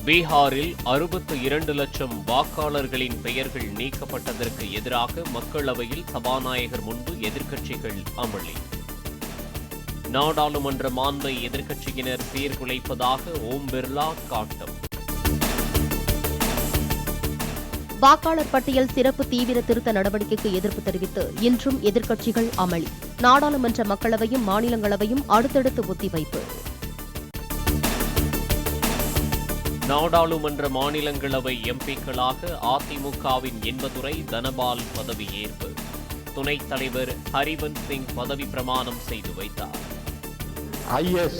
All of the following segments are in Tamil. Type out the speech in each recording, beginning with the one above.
பீகாரில் 62 லட்சம் வாக்காளர்களின் பெயர்கள் நீக்கப்பட்டதற்கு எதிராக மக்களவையில் சபாநாயகர் முன்பு எதிர்க்கட்சிகள் அமளி. நாடாளுமன்ற மாண்பை எதிர்க்கட்சியினர் சீர்குலைப்பதாக ஓம் பிர்லா காட்டம். வாக்காளர் பட்டியல் சிறப்பு தீவிர திருத்த நடவடிக்கைக்கு எதிர்ப்பு தெரிவித்து இன்றும் எதிர்க்கட்சிகள் அமளி. நாடாளுமன்ற மக்களவையும் மாநிலங்களவையும் அடுத்தடுத்து ஒத்திவைப்பு. நாடாளுமன்ற மாநிலங்களவை எம்பிக்களாக அதிமுகவின் இன்பதுரை தனபால் பதவியேற்பு. துணைத் தலைவர் ஹரிவன்ஸ் சிங் பதவி பிரமாணம் செய்து வைத்தார். IS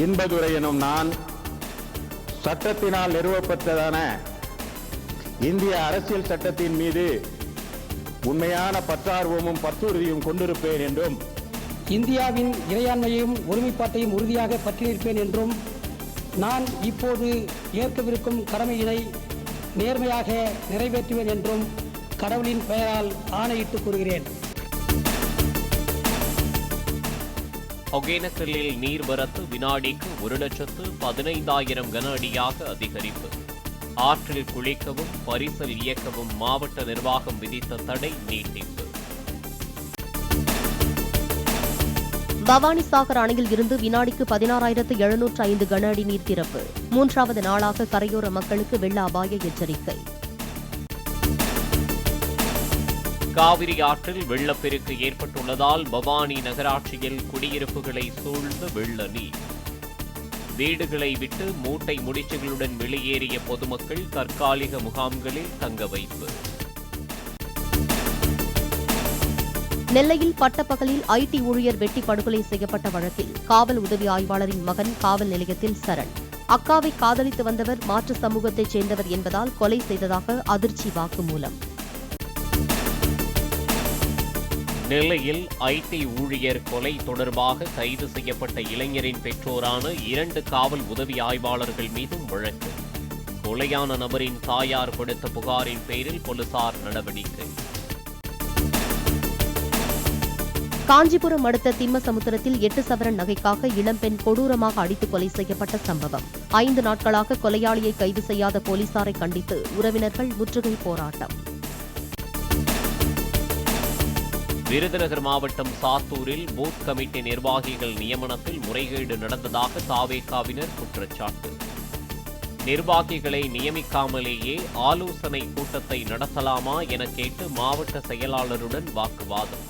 இன்பதுரை எனும் நான் சட்டத்தினால் நிறுவப்பட்டதான இந்திய அரசியல் சட்டத்தின் மீது உண்மையான பற்றார்வமும் பற்றுறுதியும் கொண்டிருப்பேன் என்றும் இந்தியாவின் இறையாண்மையையும் ஒருமைப்பாட்டையும் உறுதியாக பற்றியிருப்பேன் என்றும் நான் இப்போது ஏற்கவிருக்கும் கடமையினை நேர்மையாக நிறைவேற்றுவேன் என்றும் கடவுளின் பெயரால் ஆணையிட்டு கூறுகிறேன். ஒகேனக்கல்லில் நீர்வரத்து வினாடிக்கு 1,15,000 கன அடியாக அதிகரிப்பு. ஆற்றில் குளிக்கவும் பரிசல் இயக்கவும் மாவட்ட நிர்வாகம் விதித்த தடை நீட்டிப்பு. பவானிசாகர் அணையில் இருந்து வினாடிக்கு 16,705 கன அடி நீர் திறப்பு. 3வது நாளாக கரையோர மக்களுக்கு வெள்ள அபாய எச்சரிக்கை. காவிரி ஆற்றில் வெள்ளப்பெருக்கு ஏற்பட்டுள்ளதால் பவானி நகராட்சியில் குடியிருப்புகளை சூழ்ந்து வெள்ள நீர். வீடுகளை விட்டு மூட்டை முடிச்சுகளுடன் வெளியேறிய பொதுமக்கள் தற்காலிக முகாம்களில் தங்க வைப்பு. நெல்லையில் பட்டப்பகலில் IT ஊழியர் வெட்டி படுகொலை செய்யப்பட்ட வழக்கில் காவல் உதவி ஆய்வாளரின் மகன் காவல் நிலையத்தில் சரண். அக்காவை காதலித்து வந்தவர் மாற்று சமூகத்தைச் சேர்ந்தவர் என்பதால் கொலை செய்ததாக அதிர்ச்சி வாக்குமூலம். நெல்லையில் IT ஊழியர் கொலை தொடர்பாக கைது செய்யப்பட்ட இளைஞரின் பெற்றோரான 2 காவல் உதவி ஆய்வாளர்கள் மீதும் வழக்கு. கொலையான நபரின் தாயார் கொடுத்த புகாரின் பேரில் போலீசார் நடவடிக்கை. காஞ்சிபுரம் அடுத்த திம்மசமுத்திரத்தில் 8 சவரன் நகைக்காக இளம்பெண் கொடூரமாக அடித்து கொலை செய்யப்பட்ட சம்பவம். 5 நாட்களாக கொலையாளியை கைது செய்யாத போலீசாரை கண்டித்து உறவினர்கள் முற்றுகை போராட்டம். விருதுநகர் மாவட்டம் சாத்தூரில் பூத் கமிட்டி நிர்வாகிகள் நியமனத்தில் முறைகேடு நடந்ததாக தாவேகாவினர் குற்றச்சாட்டு. நிர்வாகிகளை நியமிக்காமலேயே ஆலோசனை கூட்டத்தை நடத்தலாமா என கேட்டு மாவட்ட செயலாளருடன் வாக்குவாதம்.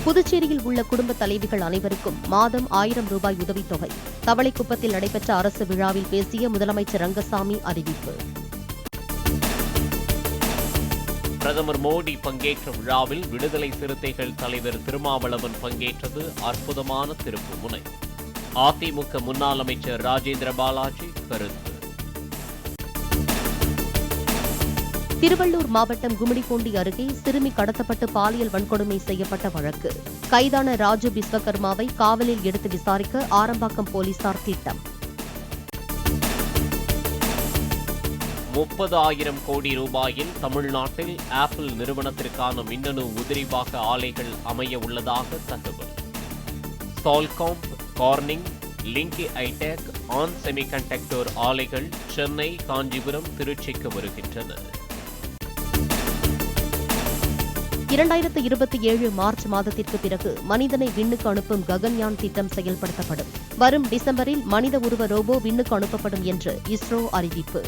புதுச்சேரியில் உள்ள குடும்ப தலைவிகள் அனைவருக்கும் மாதம் 1000 ரூபாய் உதவித்தொகை. தவளைக்குப்பத்தில் நடைபெற்ற அரசு விழாவில் பேசிய முதலமைச்சர் ரங்கசாமி அறிவிப்பு. பிரதமர் மோடி பங்கேற்ற விழாவில் விடுதலை சிறுத்தைகள் தலைவர் திருமாவளவன் பங்கேற்றது அற்புதமான திருப்புமுனை. அதிமுக முன்னாள் அமைச்சர் ராஜேந்திர பாலாஜி கருத்து. திருவள்ளூர் மாவட்டம் கும்மிடிப்பூண்டி அருகே சிறுமி கடத்தப்பட்டு பாலியல் வன்கொடுமை செய்யப்பட்ட வழக்கு. கைதான ராஜு விஸ்வகர்மாவை காவலில் எடுத்து விசாரிக்க ஆரம்பாக்கம் போலீசார் திட்டம். 30,000 கோடி ரூபாயில் தமிழ்நாட்டில் ஆப்பிள் நிறுவனத்திற்கான மின்னணு உதிரிபாக ஆலைகள் அமைய உள்ளதாக தகவல். Salcomp, Corning, Lingyi iTech, ON semiconductor ஆலைகள் சென்னை, காஞ்சிபுரம், திருச்சிக்கு வருகின்றன. 2027 மார்ச் மாதத்திற்கு பிறகு மனிதனை விண்ணுக்கு அனுப்பும் ககன்யான் திட்டம் செயல்படுத்தப்படும். வரும் டிசம்பரில் மனித உருவ ரோபோ விண்ணுக்கு அனுப்பப்படும் என்று இஸ்ரோ அறிவிப்பு.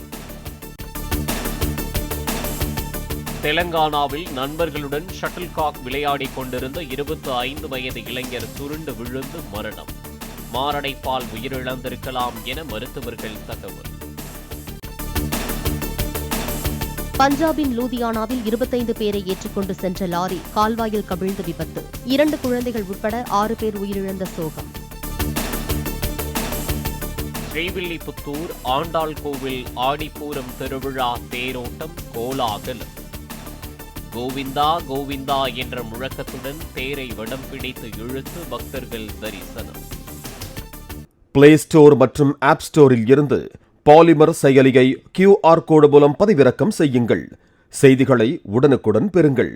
தெலங்கானாவில் நண்பர்களுடன் ஷட்டில்காக் விளையாடிக் கொண்டிருந்த 25 வயது இளைஞர் சுருண்டு விழுந்து மரணம். மாரடைப்பால் உயிரிழந்திருக்கலாம் என மருத்துவர்கள் தகவல். பஞ்சாபின் லூதியானாவில் 25 பேரை ஏற்றிக்கொண்டு சென்ற லாரி கால்வாயில் கவிழ்ந்து விபத்து. 2 குழந்தைகள் உட்பட 6 பேர் உயிரிழந்த சோகம். ஸ்ரீவில்லிபுத்தூர் ஆண்டாள் கோவில் ஆடிப்பூரம் திருவிழா தேரோட்டம் கோலாகலம். கோவிந்தா கோவிந்தா என்ற முழக்கத்துடன் தேரை வடம் பிடித்து இழுத்து பக்தர்கள் தரிசனம். பிளே ஸ்டோர் மற்றும் ஆப் ஸ்டோரில் இருந்து பாலிமர் செயலியை QR கோடு மூலம் பதிவிறக்கம் செய்யுங்கள். செய்திகளை உடனுக்குடன் பெறுங்கள்.